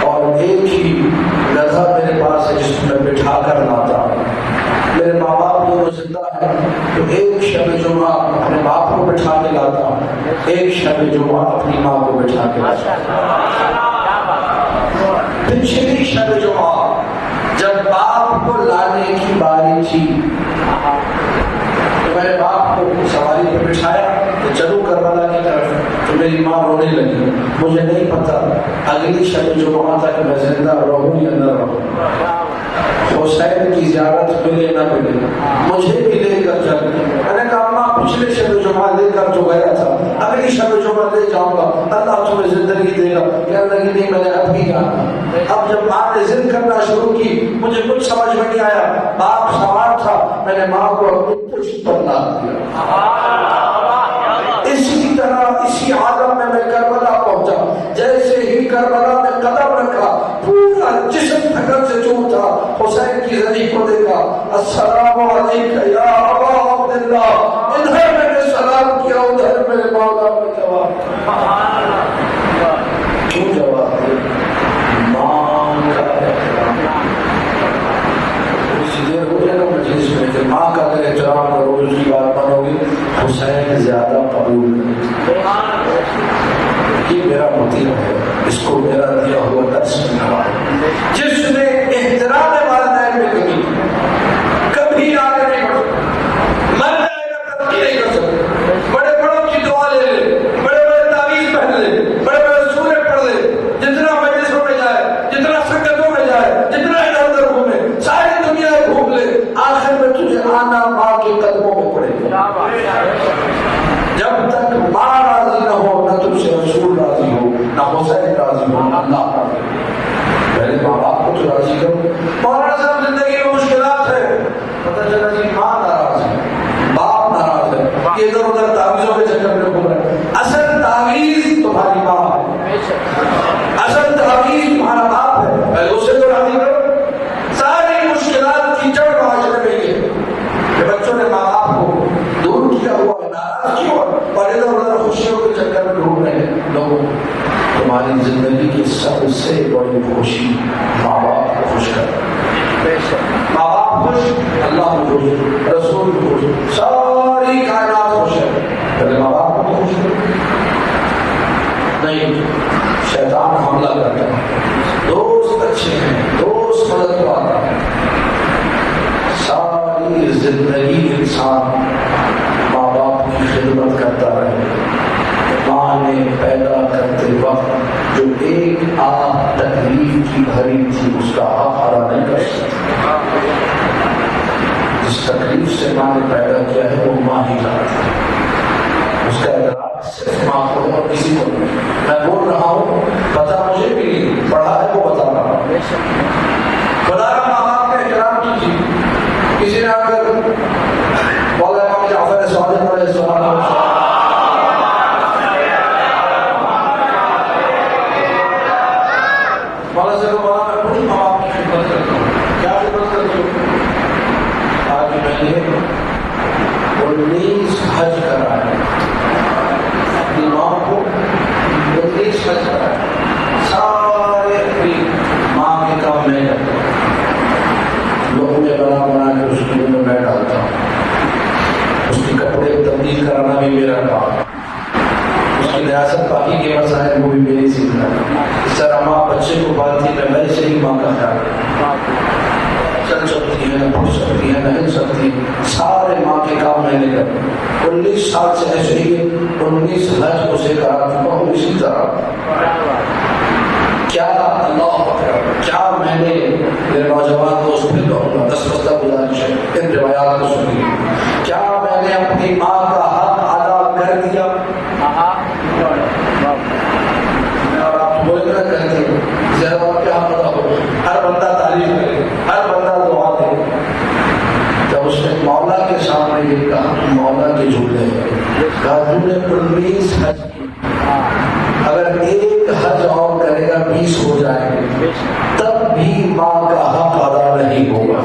اور ایک ہی گدھا میرے پاس ہے جس میں بٹھا کر لاتا ہوں. میرے ماں باپ دونوں زندہ ہیں تو ایک شب جمعہ اپنے باپ کو بٹھا کے لاتا ہوں، ایک شب جمعہ اپنی ماں کو بٹھا کے لاتا ہوں. پچھلی شب جمعہ جب باپ کو لانے کی باری تھی تو میں نے باپ کو سواری پہ بٹھایا تو چلو کربلا کی طرف، تو میری ماں رونے لگی. مجھے نہیں پتا اگلی شب جمعہ تک میں زندہ رہوں یا نہ رہوں، حسین کی زیارت ملے نہ ملے، مجھے بھی لے کر چل. میں نے کہا ماں پچھلے شب جمعہ لے کر تو گیا تھا، اگلی شب جمعہ لے جاؤں گا، اللہ تمہیں زندگی دے گا. کہنے لگی نہیں میں نے اب ہی جانا. اب جب ماں نے ضد کرنا شروع کی مجھے کچھ سمجھ میں نہیں آیا. باپ سوار تھا، میں نے ماں کو اپنی پشت پر لاد دیا. اسی طرح اسی عالم میں کربلا پہنچا. جیسے ہی کربلا میں قدم رکھا پورا جسم تھکن سے چور تھا. حسین کی زنی کو دیکھا، السلام علیکم یا ابا عبداللہ. ادھر میں نے سلام کیا، ادھر میرے مولا نے جواب. کیوں جواب دیا؟ ماں کا احترام. اسی دیر ہو جائے گا مجلس میں کہ ماں کا اگر احترام کرو اس کی بات مانو گے، حسین زیادہ قبول کرے. یہ میرا مطلب ہے، اس کو میرا دیا ہوا درس ملا. جس نے احترام والدین میں کمی کبھی آگے نہیں بڑھ سکتا، مر جائے گا ترقی نہیں کر سکتا. بڑے بڑوں کی دعا لے لے، بڑے بڑے تعویذ پہن لے، بڑے بڑے سورے پڑھ لے، جتنا مجلسوں میں جائے، جتنا سنگتوں میں جائے، جتنا ادھر ادھر گھومے، ساری دنیا گھوم لے، آخر میں تجھے آنا ماں کے قدموں میں پڑے گا. جب تک ماں راضی نہ ہو نہ تم سے رسول راضی ہو، نہ حسین راضی ہو، نہ اللہ راضی ہو. پہلے ماں باپ کو تو راضی کرو. مولانا صاحب زندگی میں مشکلات ہے، پتہ چلا جی ماں ناراض ہے، باپ ناراض ہے، یہ ادھر ادھر تعویذوں کے چکر میں گھوم رہے. اصل تعویذ تمہاری ماں ہے، اصل تعویذ تمہارا باپ ہے، پہلے اسے تو راضی کرو. ساری مشکلات کی جڑ معاشرے میں یہ کہ بچوں نے ماں باپ کو دور کیا ہوا ہے، ناراض کیا ہوا، اور ادھر ادھر خوشیوں کے چکر میں ڈھونڈ رہے ہیں لوگوں. تمہاری زندگی کی سب سے بڑی خوشی ماں باپ کو خوش کرنا. ماں باپ خوش، اللہ کو خوش، رسول کو خوش، ساری کائنات خوش ہے. پہلے ماں باپ کو خوش کرو. نہیں شیطان حملہ کرتا ہے. دوست اچھے ہیں، دوست مدد کو آتا ہے. ساری زندگی انسان ماں باپ کی خدمت کرتا رہے. ماں نے پیدا کرتے وقت جو ایک آہ تکلیف کی بھری تھی اس کا حق ادا نہیں کر سکتا. جس تکلیف سے ماں نے پیدا کیا ہے وہ ماں ہی جانتی ہے. اس کا ادراک صرف ماں کو اور کسی کو نہیں. میں بول رہا ہوں، پتا مجھے بھی نہیں، پڑھا ہے وہ بتا رہا ہوں. خدا کا ماں باپ کا احترام کیجیے. کسی نے آ کر مولا امام جعفر صادق علیہ السلام مولا سے بولا میں خود ماں باپ کی خدمت کرتا ہوں. کیا خدمت کرتے ہو؟ آج میں نے 19 حج کرایا، اپنی ماں کو 19 حج کرایا. سارے اپنی ماں کے کام میں کرتا ہوں. لوگوں میں بنا کے اس کے میں ڈالتا ہوں. اس کے کپڑے تبدیل کرانا بھی میرا کام. اس کی ریاست باقی کے مسائل کو بھی میری ذمہ داری. اس طرح ماں بچے کو پالتی ہے، میں سے ہی ماں کا خیال چل سکتی ہے، پڑھ سکتی ہے، نہیں سکتی، سارے ماں کے کام میں نے کرے. 19 سال سے ایسے ہی 19 حج اسے کرا چکا ہوں. اسی طرح کیا اللہ کیا میں نے میرے نوجوان دوست بھی کہوں گا، 10 گزارش ہے ان واقعات کو سنیے. کیا میں نے اپنی ماں کا حق ادا کر دیا؟ اور آپ بولے نہ کہتے زیادہ کیا حق ادا ہو. ہر بندہ تعریف کرے, ہر بندہ دعا دے. جب اس نے مولا کے سامنے یہ کہا تو مولا کے جھولے کہا تم نے 19 حج کی, اگر ایک حج اور کرے گا 20 ہو جائیں گے, تب بھی ماں کا حق ادا نہیں ہوگا.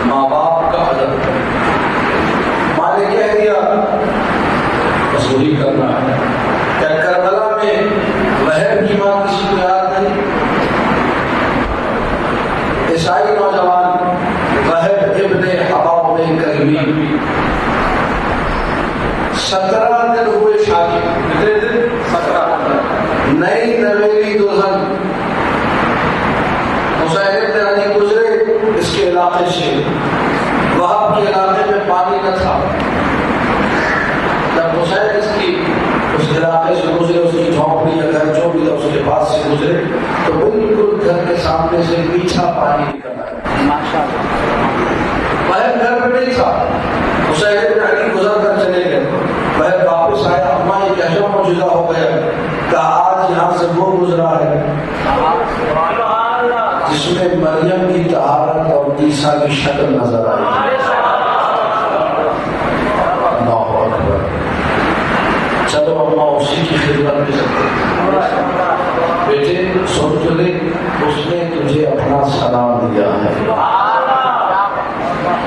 ماں باپ کا ادب. ماں نے کہہ دیا بس وہی کرنا ہے. کیا کربلا میں وہب کی ماں کسی کو یاد نہیں؟ عیسائی نوجوان وہب ابن-Khattab کریمی 17 دن ہوئے شادی. کتنے دن؟ 17. نئی نویلی دلہن حسین گزرے اس کے علاقے سے. وہاں کے علاقے میں پانی نہ تھا. جب حسین اس علاقے سے گزرے, اس کی جھونپڑی یا گھر جو بھی تھا اس کے پاس سے گزرے تو بالکل گھر کے سامنے سے میٹھا پانی نکل آیا. وہ گھر میں نہیں تھا. حسین گزر کر چلے گئے. وہ واپس آیا, اماں یہ کیسا معجزہ ہو گیا؟ کہا آج یہاں سے وہ گزرا ہے جس میں مریم کی طہارت اور عیسیٰ کی شکل نظر آئی. اللہ اکبر. چلو اما اسی کی خدمت میں چلتے. بیٹے سن تو لے, اس نے تجھے اپنا سلام دیا ہے.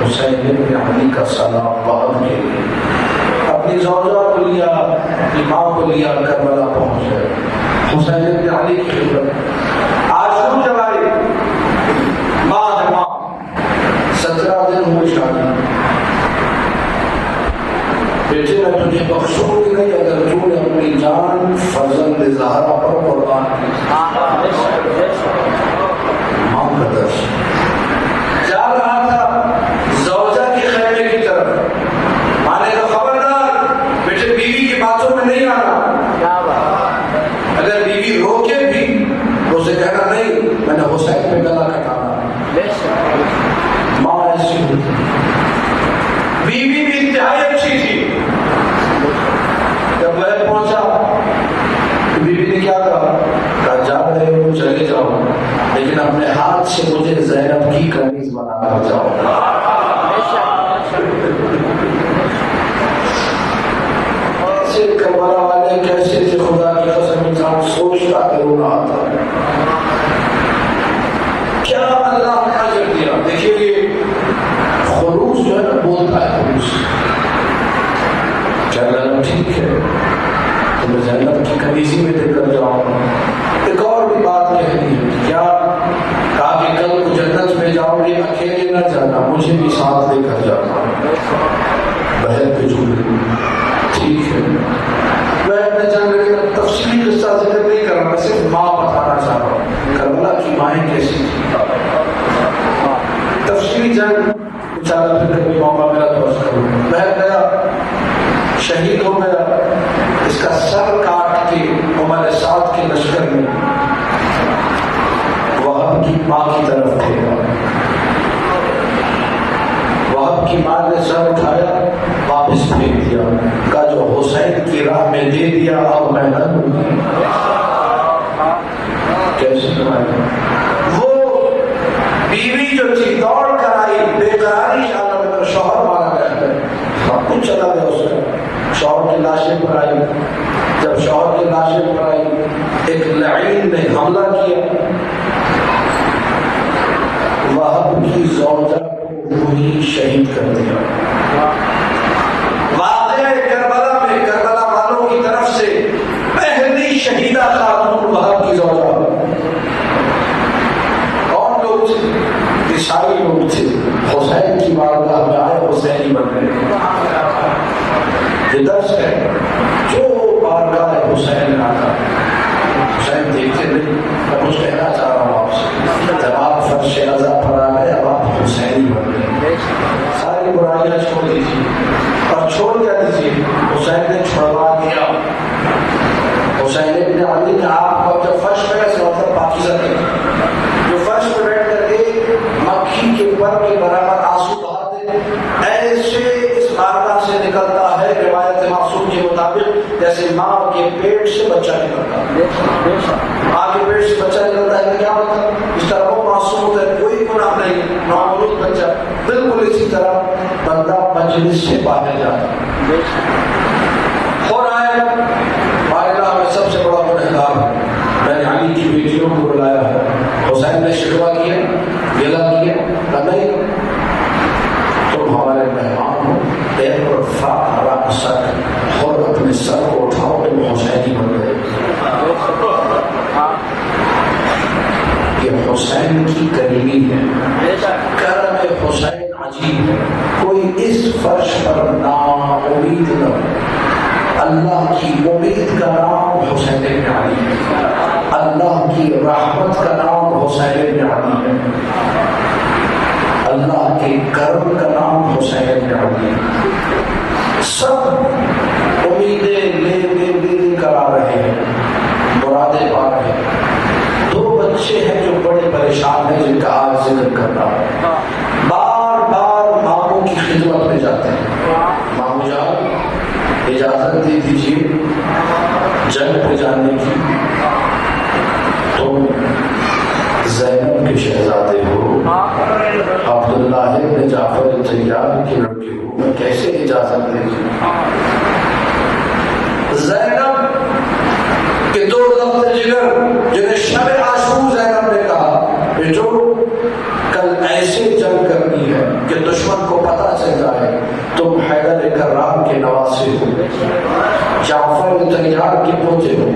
حسین بن علی کا سلام بہت کے لیے اپنی زوجہ کو لیا, اپنی ماں کو لیا, کربلا پہنچ گئے. حسین بن علی کی خدمت آج جلائے. ماں ہے ماں. 17 دن ہوئے شادی. بیٹے میں تجھے بخشوں گی نہیں اگر تو نے اپنی جان فرزند زہرا پر قربان کی. ماں کا درس. جا رہا تھا زوجہ کے خیمے کی طرف. ماں نے کہا خبردار بیٹے بیوی کی باتوں میں نہیں آنا. اگر بیوی روکے بھی تو اسے کہنا نہیں میں نے حسین پہ گلا کٹانا. ماں ایسی ہوتی. بیوی بھی انتہائی اچھی تھی. جب وہ پہنچا بیوی نے کیا کہا جا رہے ہو چلے جاؤ لیکن اپنے ہاتھ سے مجھے زینب کی قمیض بنا کر جاؤ. ایسے کربلا والے کیسے تھے خدا کی قسم انسان سوچتا کہ رو رہا تھا. کیا اللہ نے اجر دیا. دیکھیے یہ خروج جو ہے نا بولتا ہے خروج. چلنا ٹھیک ہے تو میں زینب کی قمیضی میں دے کر جاؤں. ایک اور بھی بات کہنی ہے. کیا کہا کہ کل کو جنت میں جاؤ گے اکیلے نہ جانا, مجھے بھی ساتھ لے کر جانا. بہن پہ جھولے. ٹھیک ہے میں جنگ تفصیلی قصہ ذکر نہیں کر رہا, میں صرف ماں بتانا چاہ رہا ہوں کربلا کی مائیں کیسی تھی. تفصیلی جنگ انشاءاللہ پھر کبھی موقع ملا تو عرض کروں. بہن گیا, شہید ہو گیا. اس کا سر کاٹ کے عمر سعد کے لشکر میں وہب کی ماں کی طرف پھیرا. وہب کی ماں نے سر اٹھایا واپس پھینک دیا. کہا جو حسین کی راہ میں دے دیا اور میں نہ دوں. کیسے وہ بیوی جو تھی دوڑ کر آئی, بے قراری میں شوہر مارا گیا ہے, سب کچھ چلا گیا اس کا. شوہر کی لاشیں پر آئی. جب شوہر کی لاشیں پر آئی ایک لعین نے حملہ کیا. وہب کی زوجہ کو وہی شہید کر دیا. واقعہ کربلا میں کربلا والوں کی طرف سے حسین آقا. حسین دیکھتے نہیں. میں کچھ کہنا چاہ رہا ہوں آپ سے, جب آپ فرش عزا پر آ گئے اب آپ حسینی بن گئے. ساری برائیاں چھوڑ دیجیے اور چھوڑ کیا دیجیے. حسین نے چھڑوا دیا. حسین ابن علی نے آپ کو جب فرش پہ ایسا مطلب پاکیزہ تھے جو فرش پہ بیٹھ کر کے مکھی کے پر کے برابر آنسو بہاتے, ایسے اس بارگاہ سے نکلتا ہے روایت معصوم کے مطابق جیسے ماں کے پیٹ سے بچہ نکلتا ہے. ماں کے پیٹ سے بچہ نکلتا ہے کیا مطلب؟ اس طرح وہ معصوم ہوتا ہے, کوئی گناہ نہیں, نامولود بچہ. بالکل اسی طرح بندہ مجلس سے باہر جاتا ہے. ہو رہا ہے بارگاہ میں سب سے بڑا گنہگار میں نے علی کی بیٹیوں کو بلایا ہے. حسین نے شکوہ کیا, گلا کیا, نہیں تم ہمارے مہمان ہو, اور اپنے سر کو اٹھاؤ, تم حسینی بن گئے. یہ حسین کی کریمی ہے, کرم حسین عجیب ہے. کوئی اس فرش پر نا امید نہ, اللہ کی امید کا نام حسین بن علی ہے, اللہ کی رحمت کا نام حسین بن علی ہے, اللہ کے کرم کا نام حسین بن علی ہے. سب امیدیں لے کر آ رہے ہیں, مرادیں پا رہے ہیں. 2 بچے ہیں جو بڑے پریشان ہیں جن کا آج ذکر کرنا ہے. بار بار ماموں کی خدمت میں جاتے ہیں. ماموں جان اجازت دے دیجیے جنگ پہ جانے کی, تم زینب کے شہزادے ہو, عبداللہ ابن جعفر طیار کی لڑکی ہو, میں کیسے اجازت دے دوں؟ زینب کے 2 ضبط جگر جنہیں شب عاشور زینب نے کہا بیٹو کل ایسے جنگ کرنی ہے کہ دشمن کو پتہ چل جائے تم حیدر کرام کے نواسے ہو, جعفر طیار کے پوتے ہو,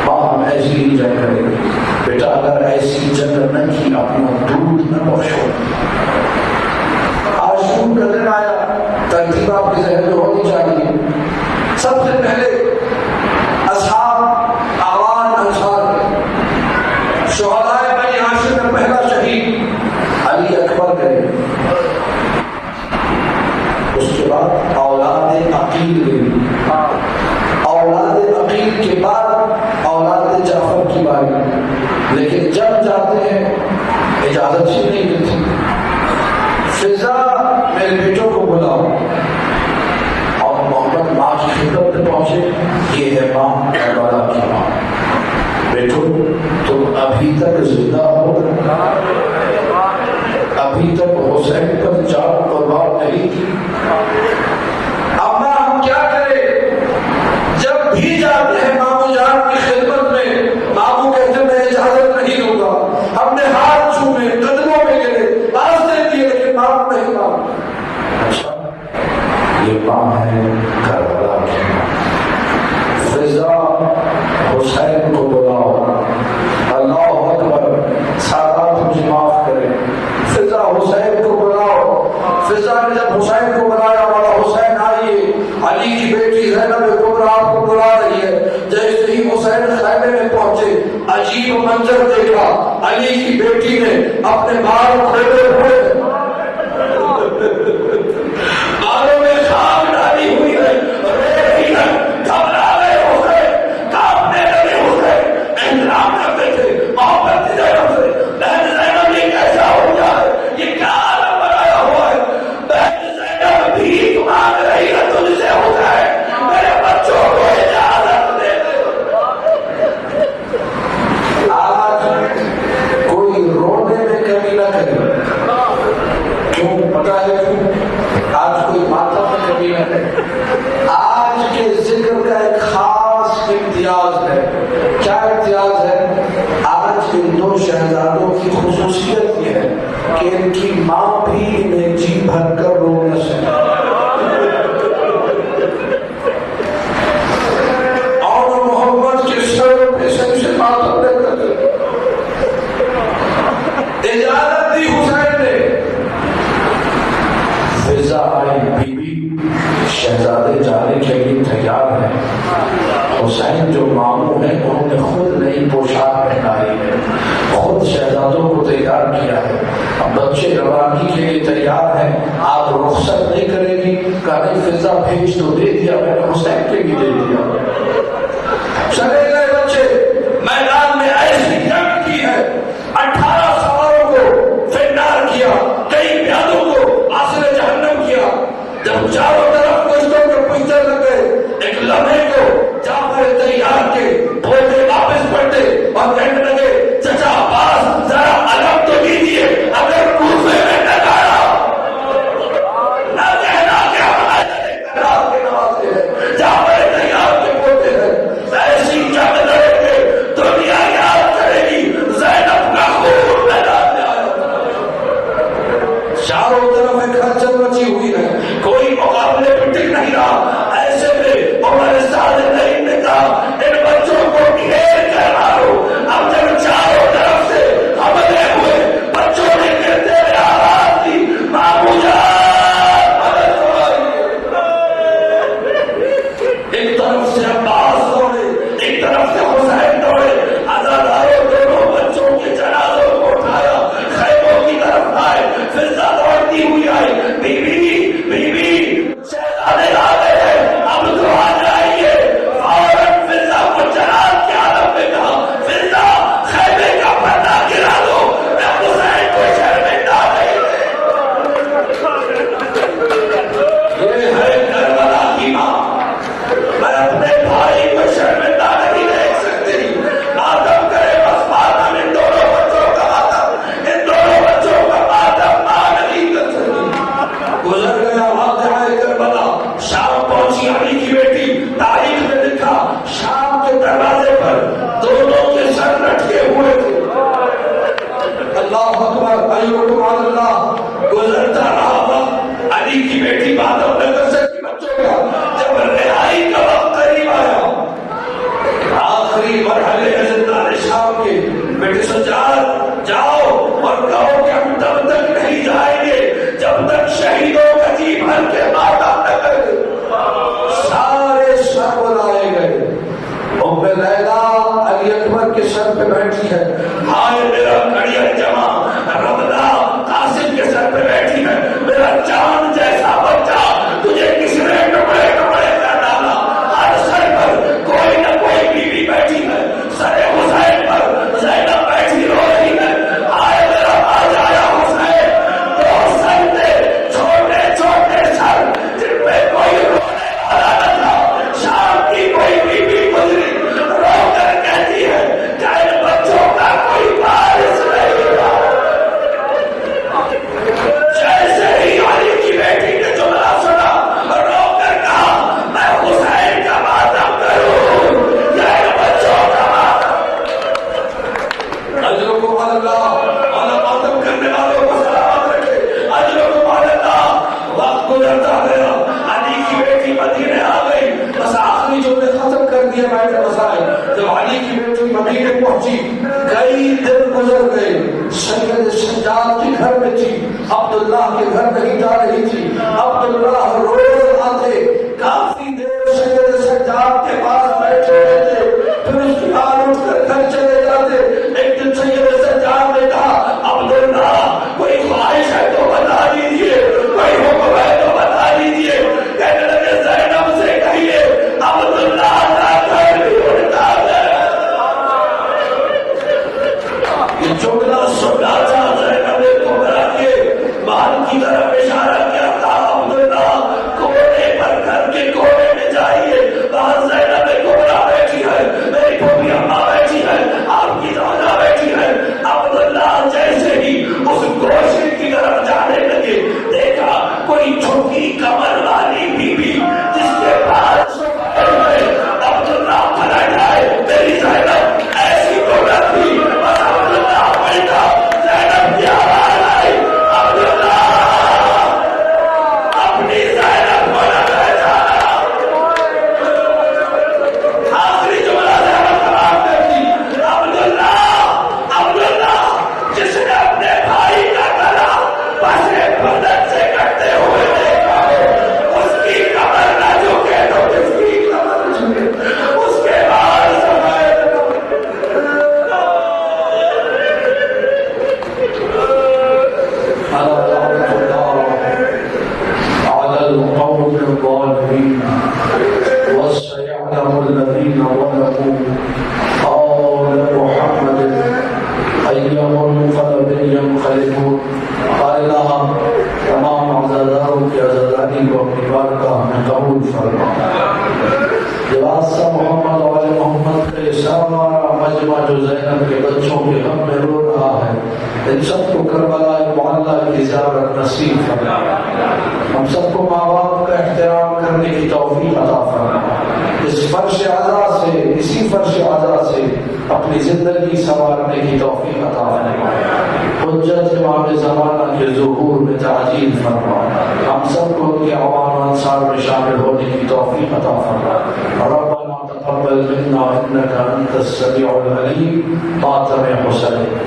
ہم ایسی ہی جنگ کریں گے. بیٹا اگر ایسی جنگ نہ کی اپنا دودھ نہ بخشو. عاشور کا دن آیا, ترتیب آپ کے ذہن میں ہونی چاہیے. سب سے پہلے اصحاب اعوان انصار شہدائے بنی ہاشم میں پہلا شہید علی اکبر گئے. اس کے بعد اولاد عقیل گئی. اولاد عقیل کے بعد اولاد جعفر کی باری. لیکن جب جاتے ہیں اجازت ہی نہیں ملتی. فضا میرے بیٹوں کو بلاؤ, اور محمد ماں کی خدمت میں پہنچے. یہ ہے ماں, کربلا کی ماں. بیٹو تم ابھی تک زندہ ہو, ابھی تک حسین پر جان قربان نہیں کی. اما ہم کیا کریں؟ جب بھی جاتے ہیں ماموں جان کی خدمت میں, ماموں کہتے میں اجازت نہیں دوں گا. ہم نے ہاتھ چھوئے, قدموں میں گرے, واسطے دیے, لیکن ماموں نہیں مانتے. اچھا یہ ماں ہے کربلا کی ماں. فضا حسین کو بلاؤ. اللہ اکبر, سادات مجھے معاف کرے. فضا حسین کو بلاؤ. فضا نے جب حسین کو بلایا, والا حسین آئیے, علی کی بیٹی زینب کبریٰ آپ کو بلا رہی ہے. جیسے ہی حسین خیمے میں پہنچے, عجیب منظر دیکھا. علی کی بیٹی نے اپنے بال کھولے ہوئے, بالوں میں خاک ڈالی ہوئی ہے, گھبرا گئے حسین, کانپنے لگے حسین, احترام کرتے تھے, محبت کی طرف سے. بہن زینب یہ کیسا ہو جائے, یہ کیا عالم بنایا ہوا ہے. بہن زینب بھی مانگ رہی ہے تجھ سے ہو جائے, میرے بچوں کو اجازت دے دے. آج کوئی رونے میں کمی نہ کرے. کیوں پتا ہے کیوں؟ آج کوئی ماتا میں کمی نہ کرے. آج کے ذکر کا ایک خاص امتیاز ہے. کیا امتیاز ہے؟ آج ان 2 شہزادوں کی خصوصیت یہ ہے کہ ان کی ماں بھی انہیں جی بھر کر رو نہ سکے. اور محمد کے سر پہ سے ماتم لے کر اجازت دی حسین نے. فضا آئی, بی بی شہزادے جانے کے لیے تیار ہے. حسین جو ماموں ہیں انہوں نے خود نئی پوشاک پہنائی ہے، خود شہزادوں کو تیار کیا ہے. اب بچے روانگی کے لیے تیار ہیں، آپ رخصت نہیں کرے گی؟ کہا فضا بھیج تو دے دیا، میں نے حسین کے بھی دے دیا. چلے گئے بچے، میدان میں ایسی جنگ کی ہے، 18 سواروں کو فنار کیا، کئی پیادوں کو آسر جہنم کیا. جب چاروں طرف کشتوں کے پوچھتے لگے، ایک لمحے کو جعفر تیار کے بولتے واپس پڑھتے اور کہنے لگے چچا عباس ذرا علم تو دیجیے، اگر کوفے میں نگارا نہ کہنا کہ ہمارے اقتدار کے نوازے ہیں. جعفر تیار کے بولتے ہیں ایسی جنگ لڑیں گے دنیا یاد کرے گی زینب کا خون میدان میں آیا. چاروں طرف ایک ہلچل مچی ہوئی ہے، کوئی مقابلے پہ ٹک نہیں رہا. ایسے میں عمر صادق نے کہا ان بچوں کو گھیر کر مارو. اب جب چاروں طرف سے حملے ہوئے بچوں نے گرتے ہوئے آواز دی مامو جان مدد فرمائیے. ایک طرف سے عباس دوڑے، ایک طرف سے حسین دوڑے، عزاداروں دونوں بچوں کے جنازوں کو اٹھایا، خیموں کی طرف آئے. فضا دوڑتی ہوئی آئی، بی بی شہزادے آ گئے ہیں، اب تو آ جائیے. فوراً فضا کو جناب کے عالم میں کہا فضا خیمے کا پردہ گرا دو، میں حسین کو شرمندہ نہیں دے. یہ ہے کربلا کی ماں، میں اپنے بھائی کو شرمندہ نہیں دیکھ سکتی. ماتم کرے بس ماتم ان دونوں بچوں کا ماتم، ان دونوں بچوں کا ماتم ماں نہیں کر سکتی. گزر گیا واقعہ کربلا. شام پہنچی علی کی بیٹی، تاریخ میں لکھا شام کے دروازے پر دونوں کے سر لٹکے ہوئے تھے. اللہ اکبر، ایوکم اللہ. گزرتا رہا وقت، علی کی بیٹی بات اب نہ کر سکتی بچوں کا. جب رہائی کا وقت قریب آیا، آخری مرحلے زندان شام کے، بیٹے سجاد جاؤ اور کہو کہ ہم تب تک نہیں جائیں گے جب تک شہیدوں کا جی بھر کے ماتم نہ کر دے. سارے سر بلائے گئے. ام لیلا علی اکبر کے سر پہ بیٹھی ہے، ہائے میرا کڑیا جمع. رمضا قاسم کے سر پہ بیٹھی ہے، میرا چاند جیسا بچہ تجھے کس نے ٹکڑے ٹکڑے کر ڈالا. ہر سر پر کوئی نہ کوئی بیوی بیٹھی ہے. سر حسین پر زینب بیٹھی رو رہی ہے. آئے میرا آج آیا حسین، دو سر تھے چھوٹے چھوٹے سر جن پہ کوئی رونے والا نہ تھا. شام کی کوئی بیوی گزری رو کر کہتی ہے کہ ان بچوں کا کوئی وارث نہیں تھا. جیسے ہی علی کی بیٹی نے جملہ سنا رو کر کہا میں حسین کا ماتم کروں یا ان بچوں کا ماتم. اجرکم اللہ، اور ماتم کرنے والوں کو سلامت رکھے. اجرکم اللہ. وقت گزرتا گیا، علی کی بیٹی مدینے آ گئی. بس آخری جملے ختم کر دیا میں نے مسائل. جب علی کی بیٹی مدینے پہنچی، کئی دن گزر گئے. سید سجاد کے گھر میں تھی، عبداللہ کے گھر نہیں جا رہی تھی. عبداللہ روز آتے، کافی دیر سید سجاد کے پاس بیٹھے رہتے، پھر اس کے بعد اٹھ کر گھر چلے جاتے. ایک دن سید سجاد نے کہا عبداللہ کوئی خواہش ہے تو بتا دیجیے، کوئی حکم ہے تو بتا دیجیے. کہنے لگے زینب سے کہیے عبداللہ کا گھر بھی اٹھتا ہے. یہ جملہ سنا تھا. زینب نے گھبرا کے باہر کی طرف اشارہ کیا تھا، عبداللہ کونے پر گھر کے کونے میں جائیے. وہاں جواسہ محمد اور محمد کا یہ سارا مجمع جو زینب کے بچوں کے غم میں رو رہا ہے، ان سب کو کربلا معلیٰ کی زیارت نصیب فرما، ہم سب کو ماں باپ کا احترام کرنے کی توفیق عطا فرما، اس فرش عزا سے، اسی فرش عزا سے اپنی زندگی سنوارنے کی توفیق عطا فرما، حجت امام زمانہ کے ظہور میں تعجیل فرما، ہم سب کو ان کے عوام انصار میں شامل ہونے کی توفیق عطا فرما۔ ربنا تقبل منا انك انت السميع العليم، خاتم حسین۔